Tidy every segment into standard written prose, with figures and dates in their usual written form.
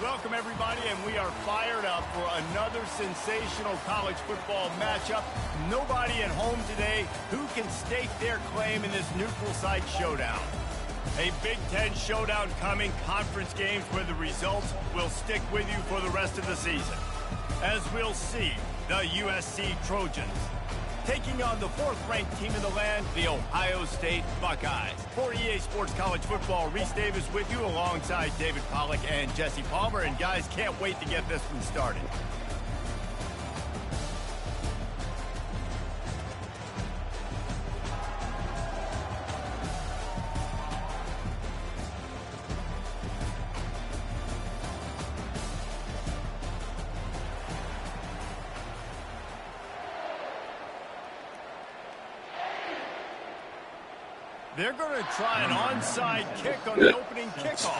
Welcome, everybody, and we are fired up for another sensational college football matchup. Nobody at home today who can stake their claim in this neutral site showdown. A Big Ten showdown coming, conference games where the results will stick with you for the rest of the season. As we'll see, the USC Trojans taking on the fourth-ranked team in the land, the Ohio State Buckeyes. For EA Sports College Football, Reese Davis with you alongside David Pollack and Jesse Palmer. And guys, can't wait to get this one started. They're going to try an onside kick on the opening kickoff.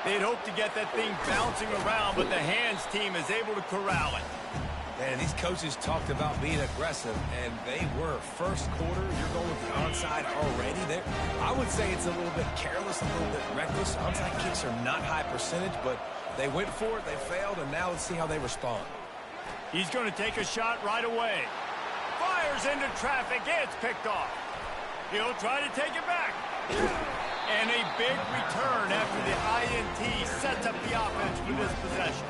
They'd hope to get that thing bouncing around, but the hands team is able to corral it. And these coaches talked about being aggressive, and they were. First quarter, you're going with the onside already. I would say it's a little bit careless, a little bit reckless. Onside kicks are not high percentage, but they went for it, they failed, and now let's see how they respond. He's going to take a shot right away. Fires into traffic. It's picked off. He'll try to take it back. And a big return after the INT sets up the offense for this possession.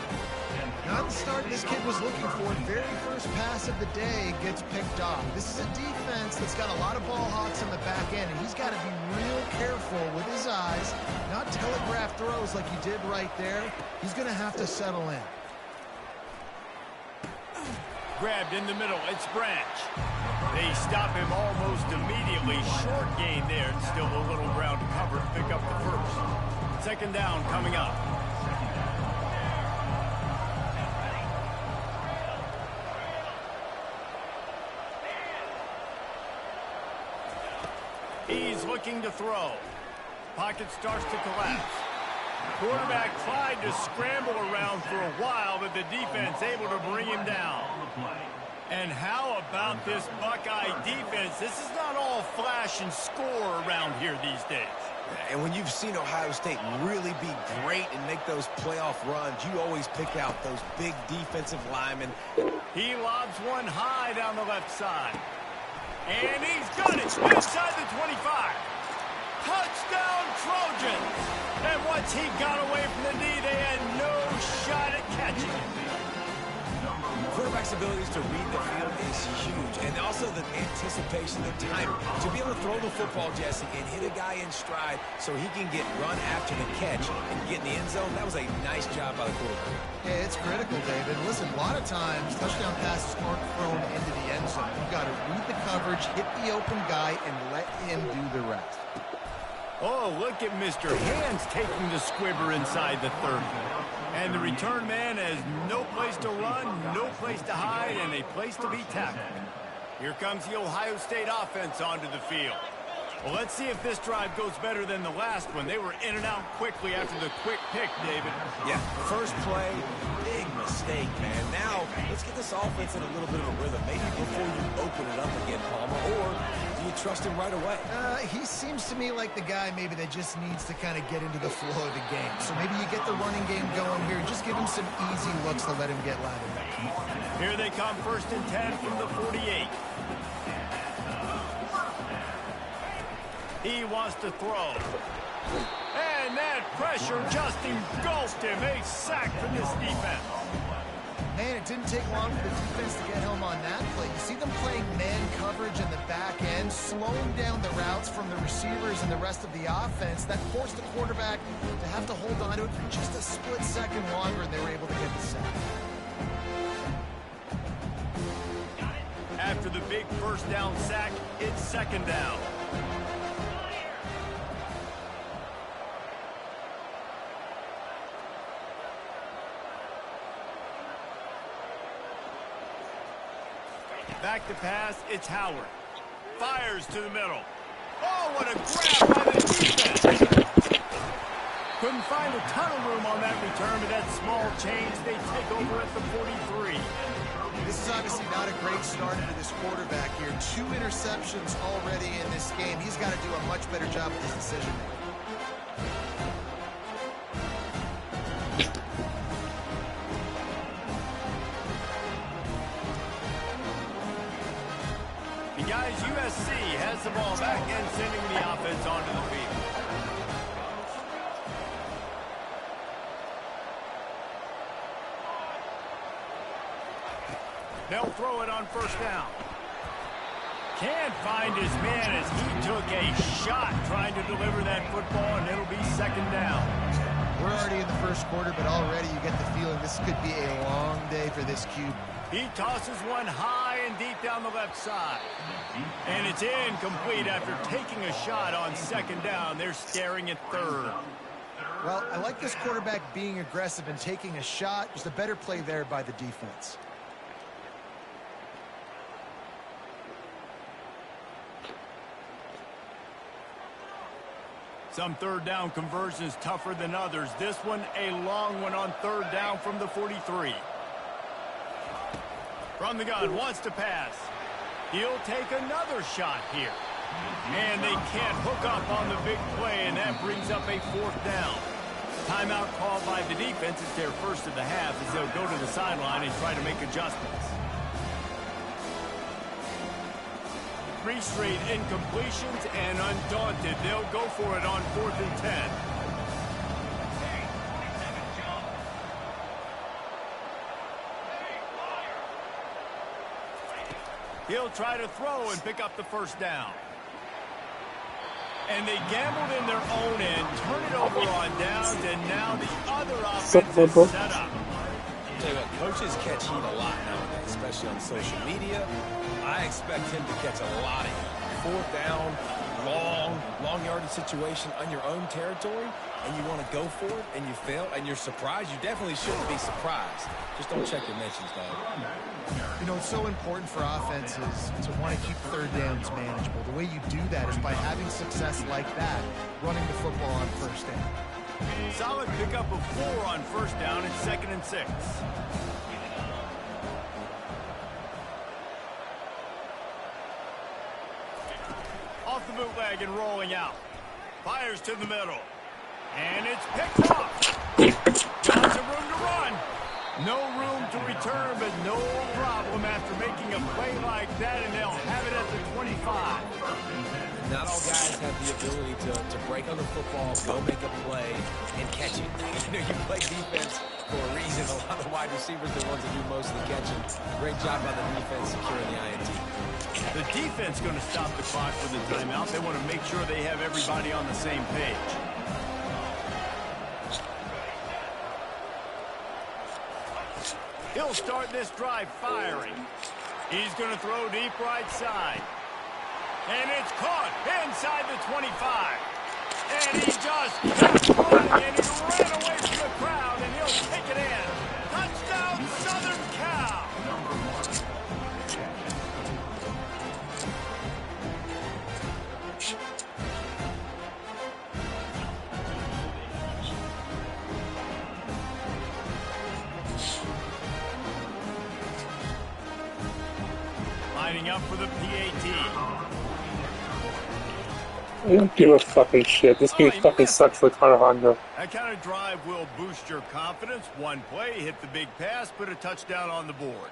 Not the start this kid was looking for. Very first pass of the day gets picked off. This is a defense that's got a lot of ball hawks on the back end, and he's got to be real careful with his eyes, not telegraph throws like he did right there. He's going to have to settle in. Grabbed in the middle, it's Branch. They stop him almost immediately. Short gain there, and still a little ground to cover to pick up the first. Second down coming up. He's looking to throw. Pocket starts to collapse. Quarterback tried to scramble around for a while, but the defense able to bring him down. And how about this Buckeye defense? This is not all flash and score around here these days. And when you've seen Ohio State really be great and make those playoff runs, you always pick out those big defensive linemen. He lobs one high down the left side. And he's got it inside the 25. Touchdown Trojans! And once he got away from the knee, they had no shot at catching him. Quarterback's abilities to read the field is huge. And also the anticipation, the timing. To be able to throw the football, Jesse, and hit a guy in stride so he can get run after the catch and get in the end zone, that was a nice job by the quarterback. Yeah, it's critical, David. Listen, a lot of times, touchdown passes aren't thrown into the end zone. You've got to read the coverage, hit the open guy, and let him do the rest. Oh, look at Mr. Hands taking the squibber inside the 30. And the return man has no place to run, no place to hide, and a place to be tackled. Here comes the Ohio State offense onto the field. Well, let's see if this drive goes better than the last one. They were in and out quickly after the quick pick, David. Yeah, first play, big mistake, man. Now, let's get this offense in a little bit of a rhythm. Maybe before you open it up again, Palmer, or do you trust him right away? He seems to me like the guy maybe that just needs to kind of get into the flow of the game. So maybe you get the running game going here. Just give him some easy looks to let him get lathered up. Here they come, 1st and 10 from the 48. He wants to throw. And that pressure just engulfed him. A sack from this defense. Man, it didn't take long for the defense to get home on that play. You see them playing man coverage in the back end, slowing down the routes from the receivers and the rest of the offense. That forced the quarterback to have to hold on to it for just a split second longer, and they were able to get the sack. After the big first down sack, it's second down. Back to pass, it's Howard. Fires to the middle. Oh, what a grab by the defense. Couldn't find a ton of room on that return, but that small change, they take over at the 43. This is obviously not a great start for this quarterback here. 2 interceptions already in this game. He's got to do a much better job with his decision making. Guys, USC has the ball back and sending the offense onto the field. They'll throw it on first down. Can't find his man as he took a shot trying to deliver that football, and it'll be second down. We're already in the first quarter, but already you get the feeling this could be a long day for this QB. He tosses one high and deep down the left side. And it's incomplete after taking a shot on second down. They're staring at third. Well, I like this quarterback being aggressive and taking a shot. Just a better play there by the defense. Some third down conversions tougher than others. This one a long one on third down from the 43. From the gun, wants to pass. He'll take another shot here. And they can't hook up on the big play, and that brings up a fourth down. Timeout called by the defense. It's their first of the half as they'll go to the sideline and try to make adjustments. 3 straight incompletions, and undaunted, they'll go for it on 4th and 10. He'll try to throw and pick up the first down. And they gambled in their own end, turn it over on downs, and now the other offense is set up. Tell you what, coaches catch heat a lot nowadays, especially on social media. I expect him to catch a lot of heat. 4th down, long yardage situation on your own territory, and you want to go for it, and you fail, and you're surprised. You definitely shouldn't be surprised. Just don't check your mentions, dog. You know, it's so important for offenses to want to keep third downs manageable. The way you do that is by having success like that, running the football on first down. Solid pickup of 4 on first down and 2nd and 6. Off the bootleg and rolling out. Fires to the middle. And it's picked off. Got some room to run. No room to return, but no problem after making a play like that, and they'll have it at the 25. Not all guys have the ability to break on the football, go make a play, and catch it. You know, you play defense for a reason. A lot of the wide receivers are the ones that do most of the catching. Great job by the defense securing the INT. The defense going to stop the clock with the timeout. They want to make sure they have everybody on the same page. He'll start this drive firing. He's going to throw deep right side. And it's caught inside the 25. And he just kept running, and he ran away from the crowd, and he'll take it in. Touchdown, Southern Cal. Lining up for the PAT. I don't give a fucking shit. This game fucking sucks like Honda. That kind of drive will boost your confidence. One play, hit the big pass, put a touchdown on the board.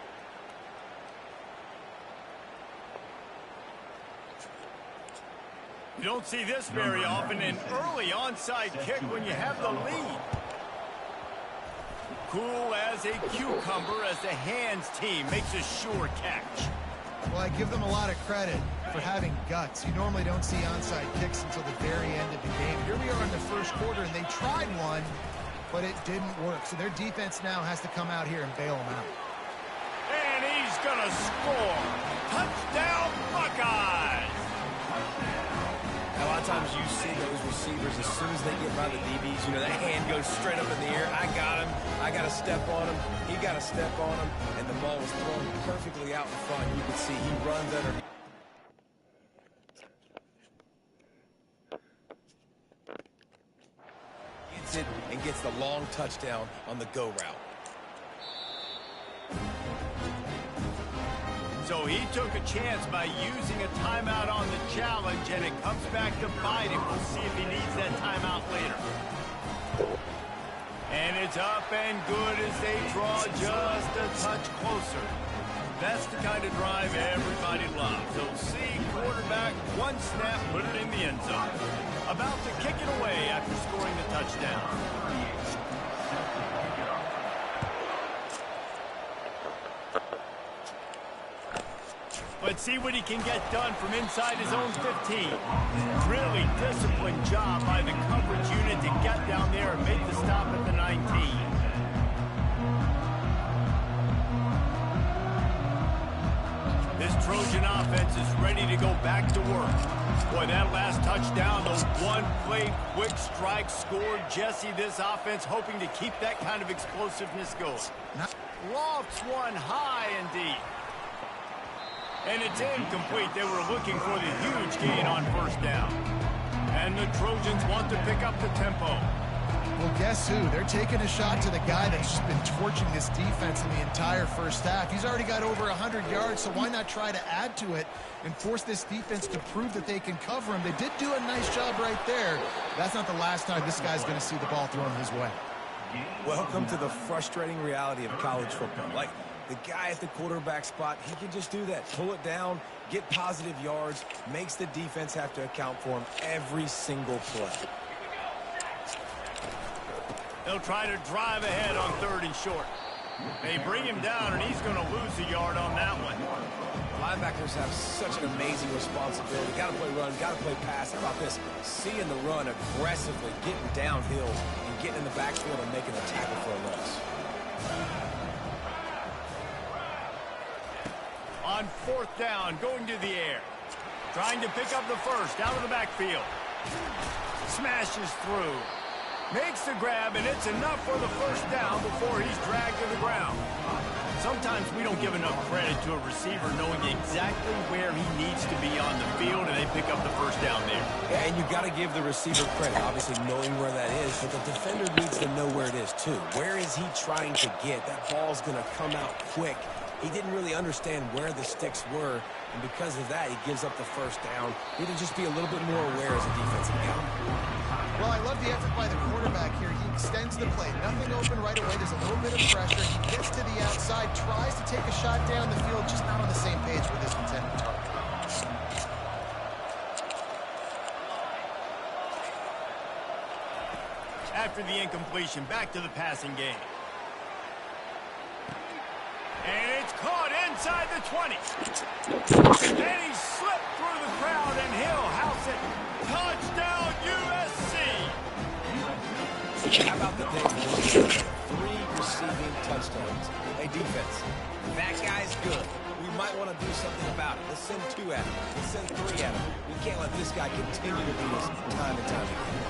You don't see this very often, an early onside kick when you have the lead. Cool as a cucumber as the hands team makes a sure catch. Well, I give them a lot of credit for having guts. You normally don't see onside kicks until the very end of the game. Here we are in the first quarter, and they tried one, but it didn't work. So their defense now has to come out here and bail them out. And he's going to score. Touchdown, Buckeyes! A lot of times you see those receivers, as soon as they get by the DBs, you know, that hand goes straight up in the air. I got him. I got to step on him. He got to step on him. And the ball was thrown perfectly out in front. You can see he runs underneath. Gets it and gets the long touchdown on the go route. he took a chance by using a timeout on the challenge, and it comes back to bite him. We'll see if he needs that timeout later. And it's up and good as they draw just a touch closer. That's the kind of drive everybody loves. So see quarterback, one snap, put it in the end zone. About to kick it away after scoring the touchdown. Let's see what he can get done from inside his own 15. Really disciplined job by the coverage unit to get down there and make the stop at the 19. This Trojan offense is ready to go back to work. Boy, that last touchdown, the one-play quick strike scored. Jesse, this offense hoping to keep that kind of explosiveness going. Lofts one high and deep. And it's incomplete. They were looking for the huge gain on first down. And the Trojans want to pick up the tempo. Well, guess who? They're taking a shot to the guy that's just been torching this defense in the entire first half. He's already got over 100 yards, so why not try to add to it and force this defense to prove that they can cover him? They did do a nice job right there. That's not the last time this guy's going to see the ball thrown his way. Welcome to the frustrating reality of college football. Like, the guy at the quarterback spot, he can just do that. Pull it down, get positive yards, makes the defense have to account for him every single play. They'll try to drive ahead on 3rd and short. They bring him down, and he's going to lose a yard on that one. Linebackers have such an amazing responsibility. Got to play run, got to play pass. How about this? Seeing the run aggressively, getting downhill, and getting in the backfield and making a tackle for a loss. On 4th down, going to the air. Trying to pick up the first, out of the backfield. Smashes through. Makes the grab, and it's enough for the first down before he's dragged to the ground. Sometimes we don't give enough credit to a receiver knowing exactly where he needs to be on the field, and they pick up the first down there. Yeah, and you got to give the receiver credit, obviously knowing where that is, but the defender needs to know where it is too. Where is he trying to get? That ball's going to come out quick. He didn't really understand where the sticks were, and because of that, he gives up the first down. Need to just be a little bit more aware as a defensive guy. Well, I love the effort by the quarterback here. He extends the play. Nothing open right away. There's a little bit of pressure. He gets to the outside, tries to take a shot down the field, just not on the same page with his intended target. After the incompletion, back to the passing game. And it's caught inside the 20. And he slipped through the crowd, and he'll house it. Touchdown, USC! How about the day 3 receiving touchdowns? Hey, defense, that guy's good. We might want to do something about it. Let's send 2 at him. Let's send 3 at him. We can't let this guy continue to do this time and time again.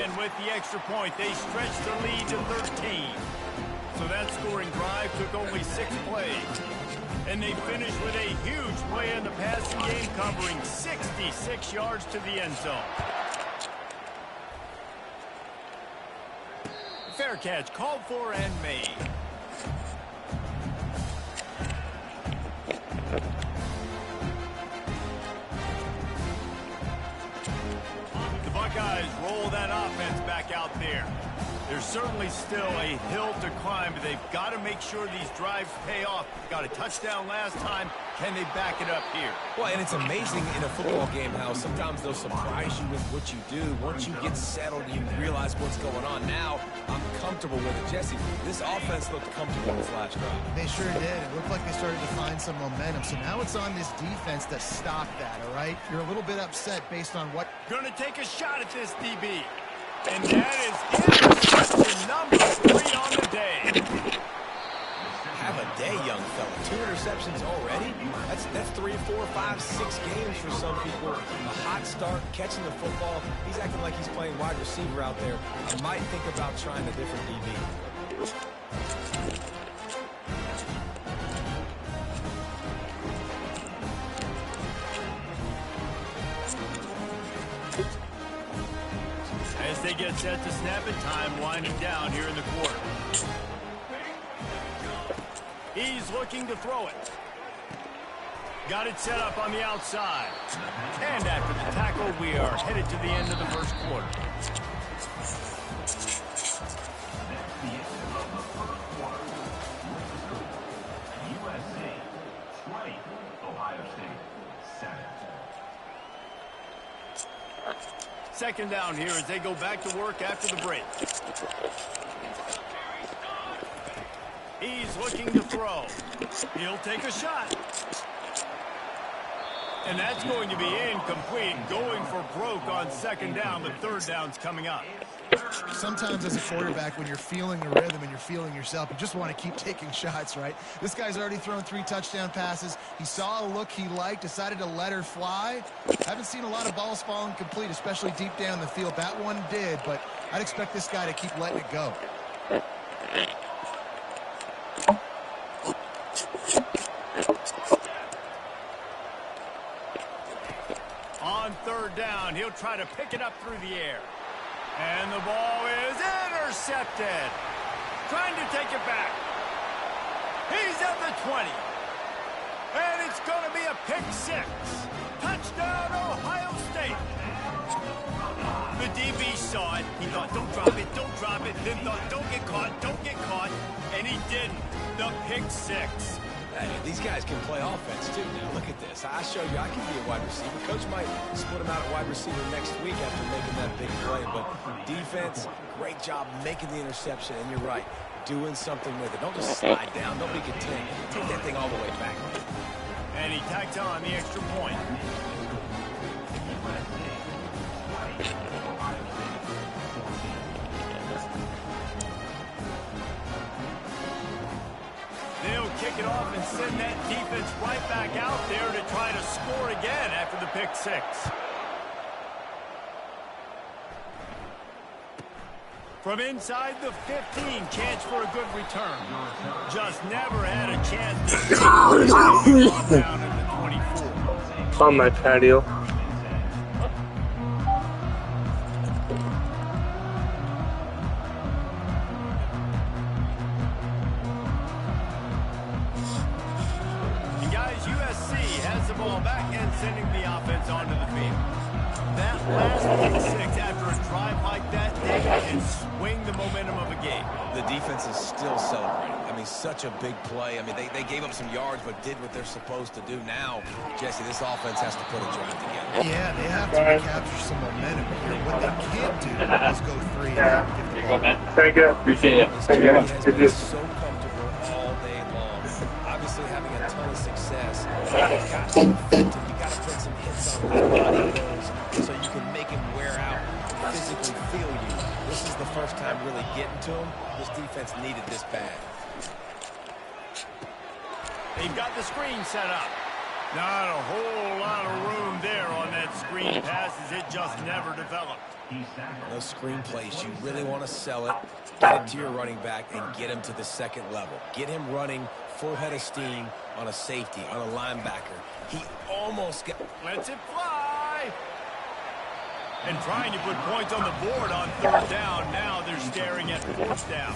And with the extra point, they stretch the lead to 13. So that scoring drive took only 6 plays. And they finished with a huge play in the passing game, covering 66 yards to the end zone. Fair catch, called for and made. The Buckeyes roll that offense back out there. There's certainly still a hill to climb, but they've got to make sure these drives pay off. Got a touchdown last time. Can they back it up here? Well, and it's amazing in a football game how sometimes they'll surprise you with what you do. Once you get settled, you realize what's going on. Now, I'm comfortable with it. Jesse, this offense looked comfortable this last drive. They sure did. It looked like they started to find some momentum. So now it's on this defense to stop that, all right? You're a little bit upset based on what... Going to take a shot at this, DB. And that is interception number 3 on the day. Have a day, young fella. 2 interceptions already? That's 3, 4, 5, 6 games for some people. A hot start, catching the football. He's acting like he's playing wide receiver out there. I might think about trying a different DB. As they get set to snap it, time winding down here in the quarter. He's looking to throw it. got it set up on the outside. And after the tackle, we are headed to the end of the first quarter. Second down here as they go back to work after the break. He's looking to throw. He'll take a shot. And that's going to be incomplete. Going for broke on second down. The third down's coming up. Sometimes as a quarterback, when you're feeling the rhythm and you're feeling yourself, you just want to keep taking shots, right? This guy's already thrown 3 touchdown passes. He saw a look he liked, decided to let her fly. Haven't seen a lot of balls falling complete, especially deep down the field. That one did, but I'd expect this guy to keep letting it go. On third down, he'll try to pick it up through the air. And the ball is intercepted. Trying to take it back. He's at the 20. And it's going to be a pick 6. Touchdown, Ohio State. The DB saw it. He thought, don't drop it, don't drop it. Then thought, don't get caught, don't get caught. And he didn't. The pick 6. Hey, these guys can play offense, too. Now, look at this. I showed you I can be a wide receiver. Coach might split him out at wide receiver next week after making that big play. But defense, great job making the interception. And you're right, doing something with it. Don't just slide down. Don't be content. Take that thing all the way back. And he tacked on the extra point. They'll kick it off and send that defense right back out there to try to score again after the pick 6. From inside the 15, chance for a good return. Just never had a chance to down at the 24. On my patio. Ball back and sending the offense onto the field. That last pick 6 after a drive like that, they can swing the momentum of a game. The defense is still celebrating. I mean, such a big play. I mean, they gave up some yards but did what they're supposed to do. Now, Jesse, this offense has to put a drive together. Yeah, they have to recapture some momentum here. What they can't do is go 3 and give the ball. Thank you. Appreciate it. Thank you. Has been so comfortable all day long. Obviously having a ton of success. You got to put some hits on his body so you can make him wear out, physically feel you. This is the first time really getting to him. This defense needed this bad. They've got the screen set up. Not a whole lot of room there on that screen pass as it just never developed. Those screen plays, you really want to sell it, get it to your running back, and get him to the second level. Get him running full head of steam on a safety, on a linebacker. He almost got... Lets it fly. And trying to put points on the board on third down. Now they're staring at fourth down.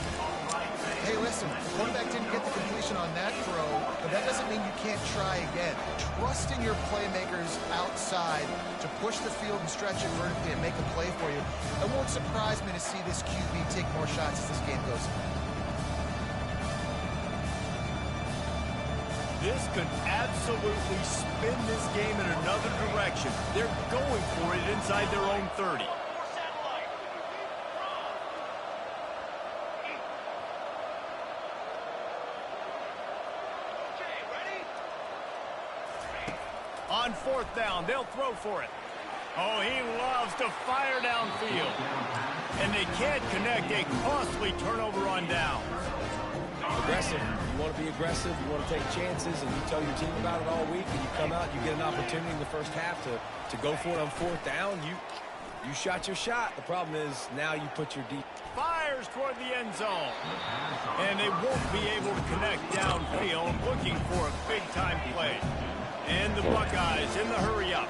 Hey, listen, the quarterback didn't get the completion on that throw, but that doesn't mean you can't try again. Trusting your playmakers outside to push the field and stretch it vertically and make a play for you. It won't surprise me to see this QB take more shots as this game goes on. This could absolutely spin this game in another direction. They're going for it inside their own 30. On fourth down, they'll throw for it. Oh, he loves to fire downfield. And they can't connect a costly turnover on downs. Aggressive. You want to be aggressive, you want to take chances, and you tell your team about it all week, and you come out, you get an opportunity in the first half to go for it on fourth down. You shot your shot. The problem is now you put your deep... Fires toward the end zone. And they won't be able to connect downfield, looking for a big-time play. And the Buckeyes in the hurry-up.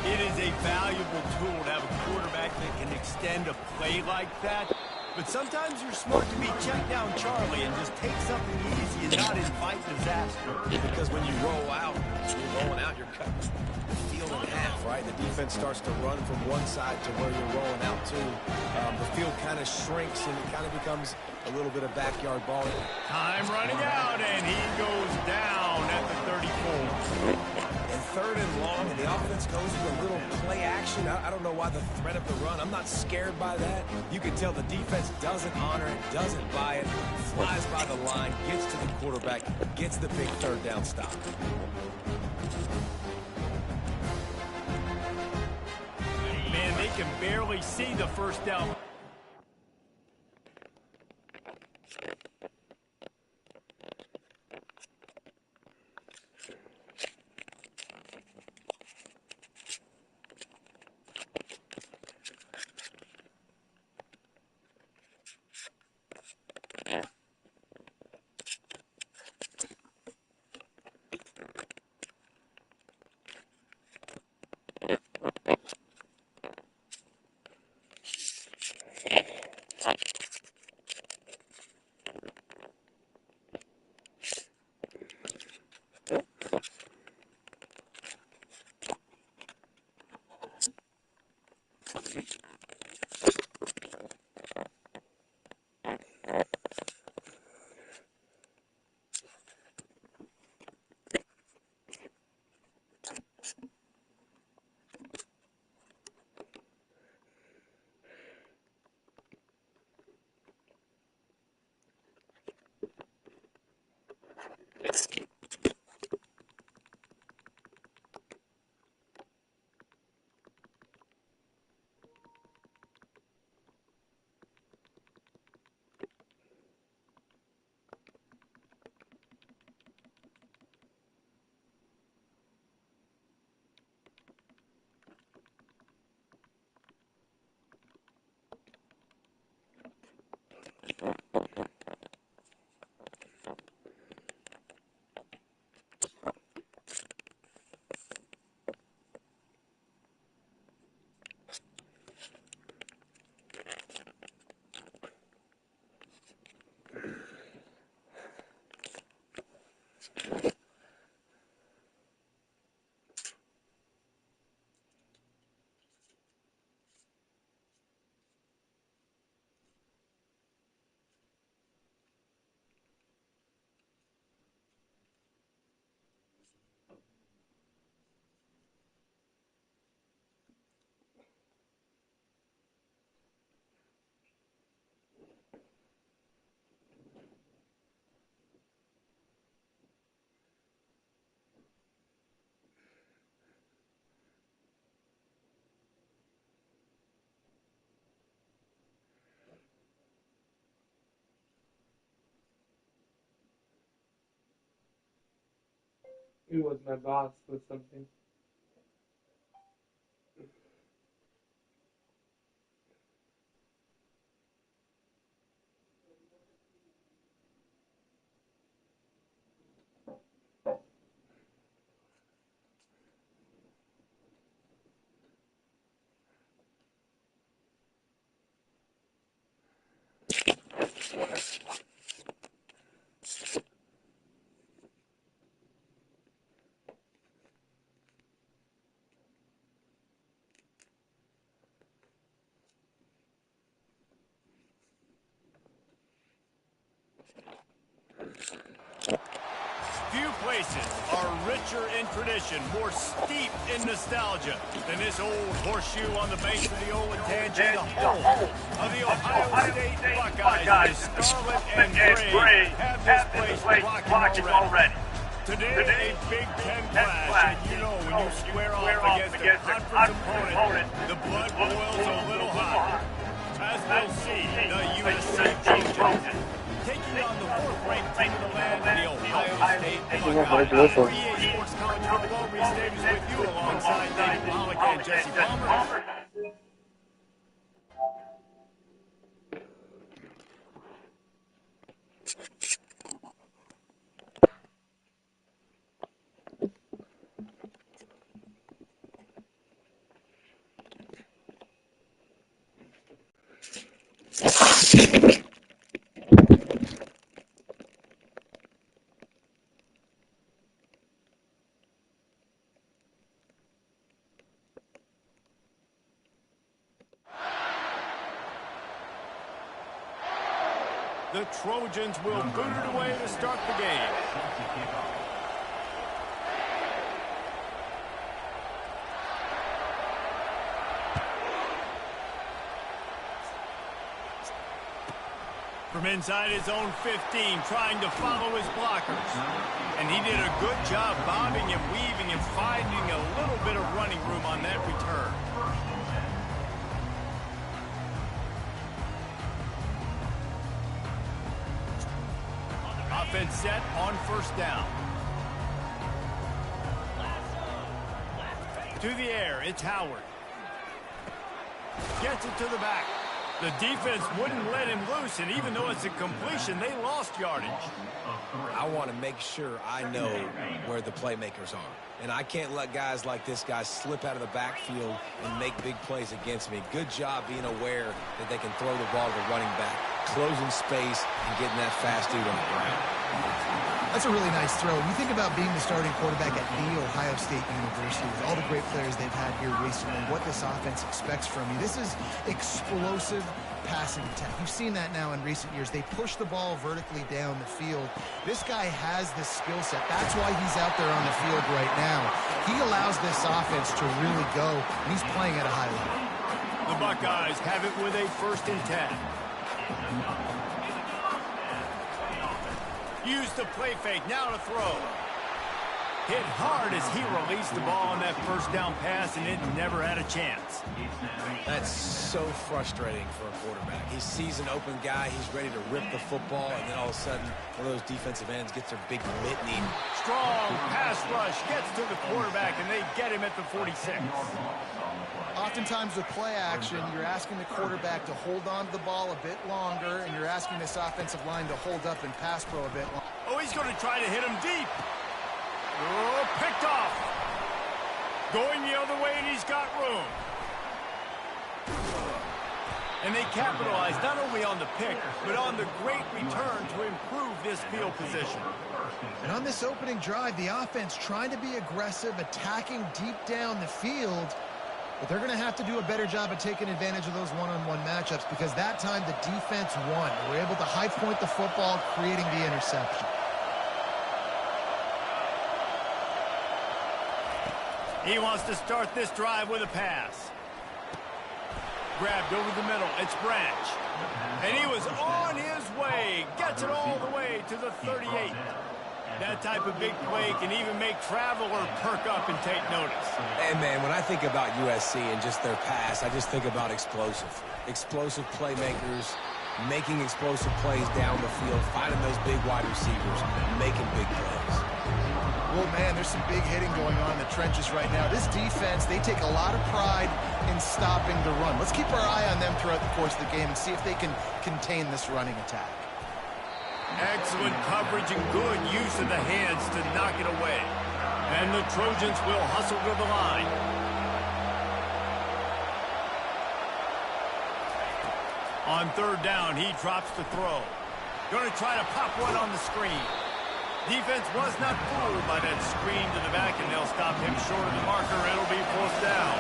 It is a valuable tool to have a quarterback that can extend a play like that. But sometimes you're smart to be check down Charlie and just take something easy and not invite disaster. Because when you roll out, you're rolling out, you're cutting the field in half, right? The defense starts to run from one side to where you're rolling out to. The field kind of shrinks and it kind of becomes a little bit of backyard ball. Time running out, and he goes down at the 34. And third and long, and the offense goes with a little play action. I don't know why the threat of the run. I'm not scared by that. You can tell the defense doesn't honor it, doesn't buy it, flies by the line, gets to the quarterback, gets the big third down stop. Man, they can barely see the first down. It was my boss or something. Few places are richer in tradition, more steeped in nostalgia than this old horseshoe on the banks of the Olentangy, the home of the Ohio State Buckeyes. The Scarlet and Gray have this place rocking already. Today, a Big Ten clash, and you know when you square off against a conference opponent, the blood boils a little hot. As we'll see, the USC Trojans taking on the fourth-ranked team in the land, the Ohio State Buckeyes. For EA Sports College Football, Reese Davis with you alongside David Pollock and Jesse Palmer. The Trojans will boot it away to start the game. From inside his own 15, trying to follow his blockers. And he did a good job bobbing and weaving and finding a little bit of running room on that return. Offense set on first down. To the air, it's Howard. Gets it to the back. The defense wouldn't let him loose, and even though it's a completion, they lost yardage. I want to make sure I know where the playmakers are. And I can't let guys like this guy slip out of the backfield and make big plays against me. Good job being aware that they can throw the ball to the running back, closing space, and getting that fast dude on the ground. That's a really nice throw. You think about being the starting quarterback at The Ohio State University with all the great players they've had here recently, what this offense expects from you. This is explosive passing attack. You've seen that now in recent years. They push the ball vertically down the field. This guy has the skill set. That's why he's out there on the field right now. He allows this offense to really go, and he's playing at a high level. The Buckeyes have it with a 1st and 10. Use the play fake, now to throw. Hit hard as he released the ball on that first down pass, and it never had a chance. That's so frustrating for a quarterback. He sees an open guy, he's ready to rip the football, and then all of a sudden, one of those defensive ends gets their big mitney. Strong pass rush gets to the quarterback, and they get him at the 46. Oftentimes with play action, you're asking the quarterback to hold on to the ball a bit longer, and you're asking this offensive line to hold up and pass pro a bit longer. Oh, he's going to try to hit him deep. Oh, picked off. Going the other way, and he's got room. And they capitalize not only on the pick, but on the great return to improve this field position. And on this opening drive, the offense trying to be aggressive, attacking deep down the field. But they're going to have to do a better job of taking advantage of those one-on-one matchups, because that time the defense won. They were able to high point the football, creating the interception. He wants to start this drive with a pass. Grabbed over the middle. It's Branch. And he was on his way. Gets it all the way to the 38. That type of big play can even make Traveler perk up and take notice. And, man, when I think about USC and just their pass, I just think about explosive. Explosive playmakers, making explosive plays down the field, finding those big wide receivers, making big plays. Well, man, there's some big hitting going on in the trenches right now. This defense, they take a lot of pride in stopping the run. Let's keep our eye on them throughout the course of the game and see if they can contain this running attack. Excellent coverage and good use of the hands to knock it away. And the Trojans will hustle to the line. On 3rd down, he drops the throw. Going to try to pop one on the screen. Defense was not fooled by that screen to the back, and they'll stop him short of the marker. It'll be 4th down.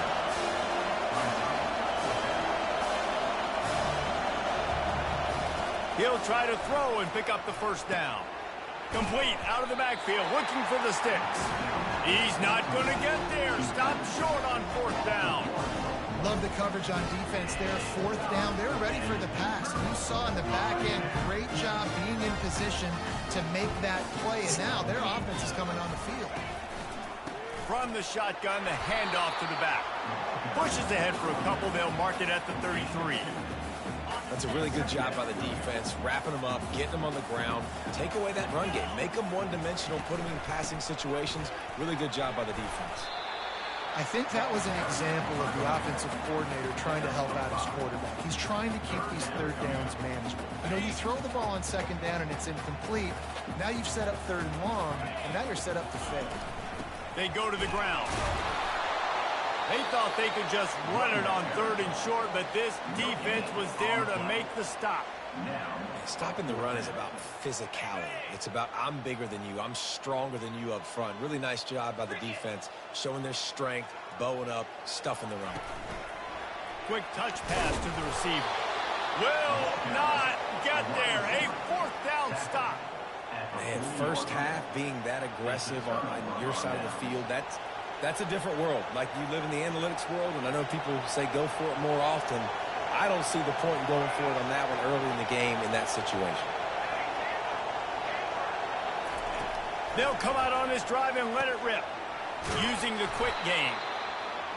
He'll try to throw and pick up the 1st down. Complete out of the backfield, looking for the sticks. He's not going to get there. Stopped short on 4th down. Love the coverage on defense there. 4th down, they're ready for the pass. You saw in the back end, great job being in position to make that play. And now their offense is coming on the field. From the shotgun, the handoff to the back. Pushes ahead for a couple. They'll mark it at the 33. That's a really good job by the defense, wrapping them up, getting them on the ground, take away that run game, make them one-dimensional, put them in passing situations. Really good job by the defense. I think that was an example of the offensive coordinator trying to help out his quarterback. He's trying to keep these 3rd downs manageable. You know, you throw the ball on 2nd down and it's incomplete. Now you've set up 3rd and long, and now you're set up to fail. They go to the ground. They thought they could just run it on 3rd and short, but this defense was there to make the stop. Stopping the run is about physicality. It's about I'm bigger than you. I'm stronger than you up front. Really nice job by the defense, showing their strength, bowing up, stuffing the run. Quick touch pass to the receiver. Will not get there. A fourth down stop. Man, first half being that aggressive on your side of the field, that's a different world. Like, you live in the analytics world, and I know people say go for it more often. I don't see the point in going for it on that one early in the game in that situation. They'll come out on this drive and let it rip, using the quick game.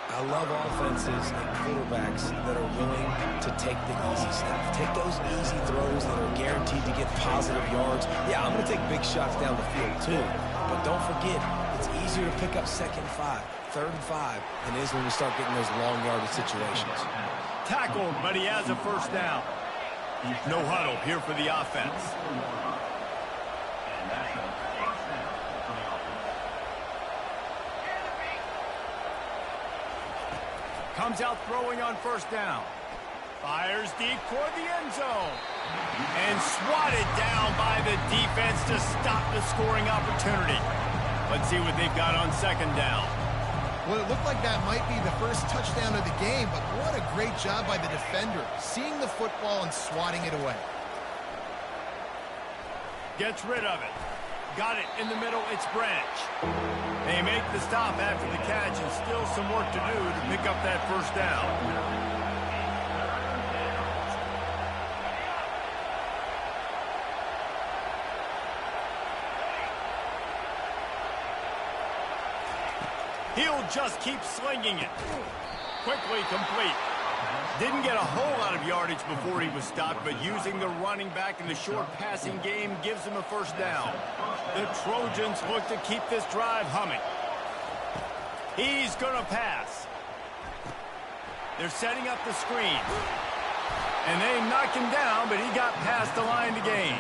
I love offenses and quarterbacks that are willing to take the easy stuff. Take those easy throws that are guaranteed to get positive yards. Yeah, I'm going to take big shots down the field too. But don't forget, it's easier to pick up 2nd and 5, 3rd and 5 than it is when we start getting those long yardage situations. Tackled, but he has a first down. No huddle here for the offense. Comes out throwing on first down. Fires deep toward the end zone. And swatted down by the defense to stop the scoring opportunity. Let's see what they've got on 2nd down. Well, it looked like that might be the first touchdown of the game, but what a great job by the defender, seeing the football and swatting it away. Gets rid of it. Got it in the middle. It's Branch. They make the stop after the catch, and still some work to do to pick up that first down. He'll just keep slinging it. Quickly complete. Didn't get a whole lot of yardage before he was stopped, but using the running back in the short passing game gives him a first down. The Trojans look to keep this drive humming. He's going to pass. They're setting up the screen. And they knocked him down, but he got past the line to gain.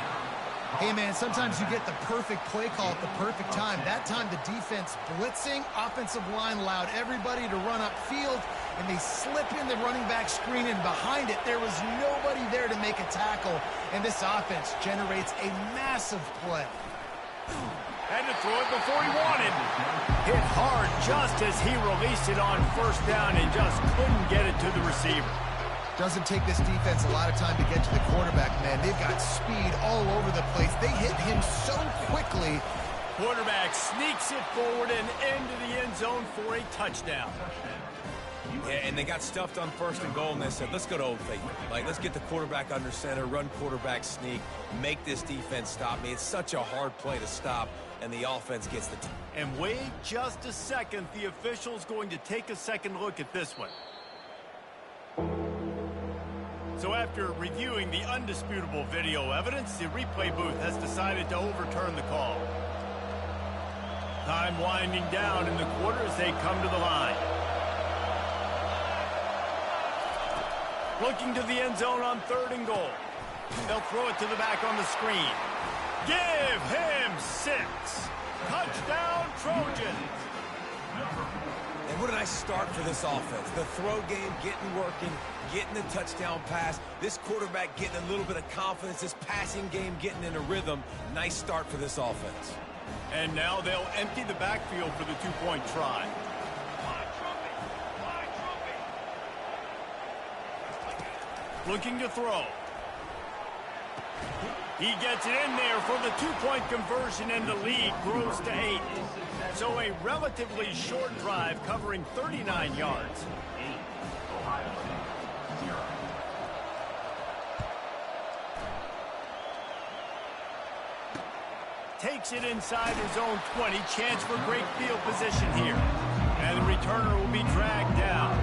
Hey, man, sometimes you get the perfect play call at the perfect time. That time the defense blitzing, offensive line allowed everybody to run upfield, and they slip in the running back screen, and behind it there was nobody there to make a tackle, and this offense generates a massive play. Had to throw it before he wanted. Hit hard just as he released it on first down and just couldn't get it to the receiver. Doesn't take this defense a lot of time to get to the quarterback, man. They've got speed all over the place. They hit him so quickly. Quarterback sneaks it forward and into the end zone for a touchdown. Yeah, and they got stuffed on 1st and goal, and they said, let's go to Old Faithful. Like, let's get the quarterback under center, run quarterback sneak, make this defense stop me. It's such a hard play to stop, and the offense gets the time. And wait just a second. The official's going to take a second look at this one. So after reviewing the undisputable video evidence, the replay booth has decided to overturn the call. Time winding down in the quarter as they come to the line. Looking to the end zone on 3rd and goal. They'll throw it to the back on the screen. Give him 6. Touchdown, Trojans. And what a nice start for this offense. The throw game getting working, getting the touchdown pass. This quarterback getting a little bit of confidence. This passing game getting in a rhythm. Nice start for this offense. And now they'll empty the backfield for the 2-point try. Looking to throw. He gets it in there for the 2-point conversion, and the lead grows to 8. So a relatively short drive covering 39 yards. Takes it inside his own 20. Chance for great field position here. And the returner will be dragged down.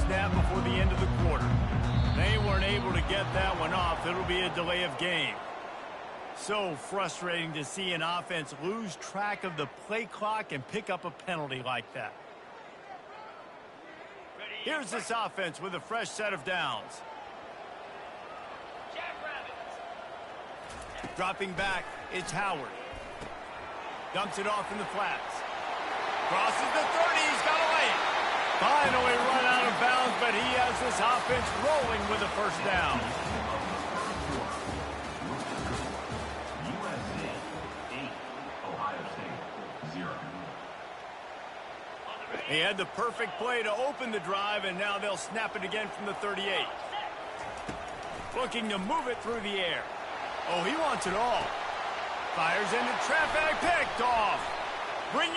Snap before the end of the quarter. They weren't able to get that one off. It'll be a delay of game. So frustrating to see an offense lose track of the play clock and pick up a penalty like that. Here's this offense with a fresh set of downs. Dropping back, it's Howard. Dumps it off in the flats. Crosses the 30. He's got to lay it. Finally run out of bounds, but he has this offense rolling with a first down. He had the perfect play to open the drive, and now they'll snap it again from the 38. Looking to move it through the air. Oh, he wants it all. Fires into traffic, picked off. Bringing